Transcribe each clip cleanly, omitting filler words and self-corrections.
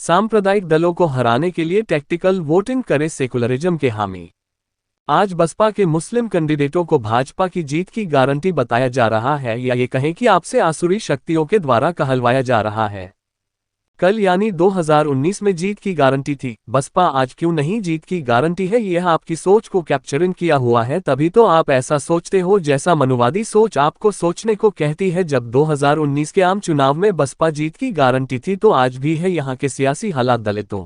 सांप्रदायिक दलों को हराने के लिए टैक्टिकल वोटिंग करे सेकुलरिज्म के हामी। आज बसपा के मुस्लिम कैंडिडेटों को भाजपा की जीत की गारंटी बताया जा रहा है, या ये कहें कि आपसे आसुरी शक्तियों के द्वारा कहलवाया जा रहा है। कल यानी 2019 में जीत की गारंटी थी, बसपा आज क्यों नहीं जीत की गारंटी है? यह आपकी सोच को कैप्चरिंग किया हुआ है, तभी तो आप ऐसा सोचते हो जैसा मनुवादी सोच आपको सोचने को कहती है। जब 2019 के आम चुनाव में बसपा जीत की गारंटी थी तो आज भी है। यहाँ के सियासी हालात दलितों,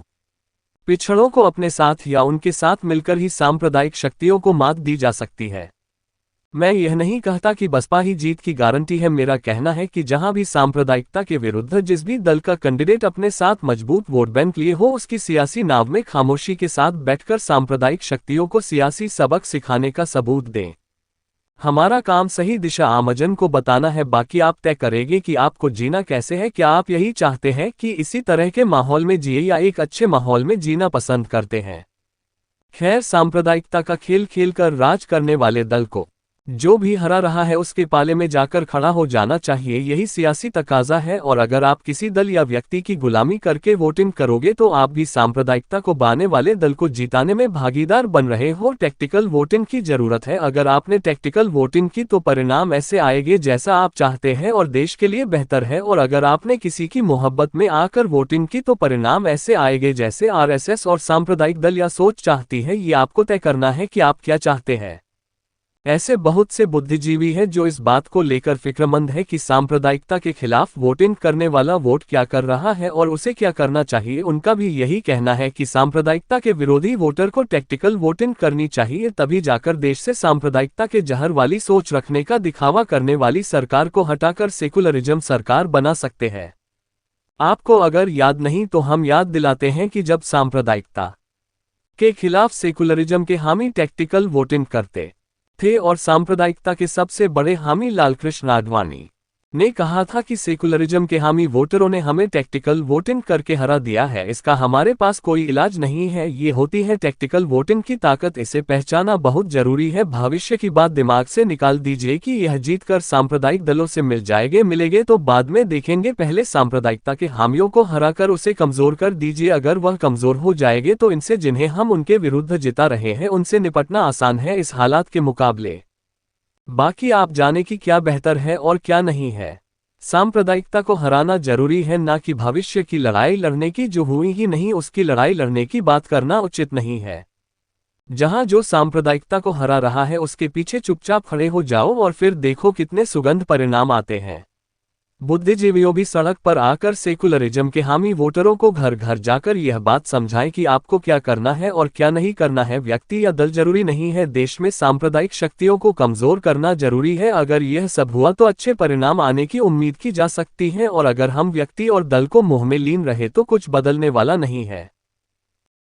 पिछड़ों को अपने साथ या उनके साथ मिलकर ही सांप्रदायिक शक्तियों को मात दी जा सकती है। मैं यह नहीं कहता कि बसपा ही जीत की गारंटी है। मेरा कहना है कि जहां भी सांप्रदायिकता के विरुद्ध जिस भी दल का कैंडिडेट अपने साथ मजबूत वोट बैंक लिए हो, उसकी सियासी नाव में खामोशी के साथ बैठकर सांप्रदायिक शक्तियों को सियासी सबक सिखाने का सबूत दें। हमारा काम सही दिशा आमजन को बताना है, बाकी आप तय करेंगे कि आपको जीना कैसे है। क्या आप यही चाहते हैं कि इसी तरह के माहौल में जिए या एक अच्छे माहौल में जीना पसंद करते हैं? खैर, सांप्रदायिकता का खेल खेलकर राज करने वाले दल को जो भी हरा रहा है उसके पाले में जाकर खड़ा हो जाना चाहिए, यही सियासी तकाजा है। और अगर आप किसी दल या व्यक्ति की गुलामी करके वोटिंग करोगे तो आप भी सांप्रदायिकता को बाने वाले दल को जिताने में भागीदार बन रहे हो। टैक्टिकल वोटिंग की जरूरत है। अगर आपने टैक्टिकल वोटिंग की तो परिणाम ऐसे आएंगे जैसा आप चाहते हैं और देश के लिए बेहतर है। और अगर आपने किसी की मोहब्बत में आकर वोटिंग की तो परिणाम ऐसे आएंगे जैसे आरएसएस और सांप्रदायिक दल या सोच चाहती है। ये आपको तय करना है कि आप क्या चाहते हैं। ऐसे बहुत से बुद्धिजीवी हैं जो इस बात को लेकर फिक्रमंद है कि सांप्रदायिकता के खिलाफ वोटिंग करने वाला वोट क्या कर रहा है और उसे क्या करना चाहिए। उनका भी यही कहना है कि सांप्रदायिकता के विरोधी वोटर को टैक्टिकल वोटिंग करनी चाहिए, तभी जाकर देश से सांप्रदायिकता के जहर वाली सोच रखने का दिखावा करने वाली सरकार को हटाकर सेकुलरिज्म सरकार बना सकते हैं। आपको अगर याद नहीं तो हम याद दिलाते हैं कि जब सांप्रदायिकता के खिलाफ सेकुलरिज्म के हामी टैक्टिकल वोटिंग करते थे और सांप्रदायिकता के सबसे बड़े हामी लालकृष्ण आडवाणी ने कहा था कि सेकुलरिज्म के हामी वोटरों ने हमें टैक्टिकल वोटिंग करके हरा दिया है, इसका हमारे पास कोई इलाज नहीं है। ये होती है टैक्टिकल वोटिंग की ताकत, इसे पहचाना बहुत जरूरी है। भविष्य की बात दिमाग से निकाल दीजिए कि यह जीतकर सांप्रदायिक दलों से मिलेंगे तो बाद में देखेंगे। पहले सांप्रदायिकता के हामियों को हराकर उसे कमजोर कर दीजिए। अगर वह कमजोर हो जाएंगे तो इनसे, जिन्हें हम उनके विरुद्ध जिता रहे हैं, उनसे निपटना आसान है इस हालात के मुकाबले। बाकी आप जाने कि क्या बेहतर है और क्या नहीं है। सांप्रदायिकता को हराना जरूरी है, ना कि भविष्य की लड़ाई लड़ने की जो हुई ही नहीं उसकी लड़ाई लड़ने की बात करना उचित नहीं है। जहां जो सांप्रदायिकता को हरा रहा है उसके पीछे चुपचाप खड़े हो जाओ और फिर देखो कितने सुगंध परिणाम आते हैं। बुद्धिजीवियों भी सड़क पर आकर सेकुलरिज्म के हामी वोटरों को घर घर जाकर यह बात समझाएं कि आपको क्या करना है और क्या नहीं करना है। व्यक्ति या दल जरूरी नहीं है, देश में सांप्रदायिक शक्तियों को कमजोर करना जरूरी है। अगर यह सब हुआ तो अच्छे परिणाम आने की उम्मीद की जा सकती है, और अगर हम व्यक्ति और दल को मुंह में लीन रहे तो कुछ बदलने वाला नहीं है।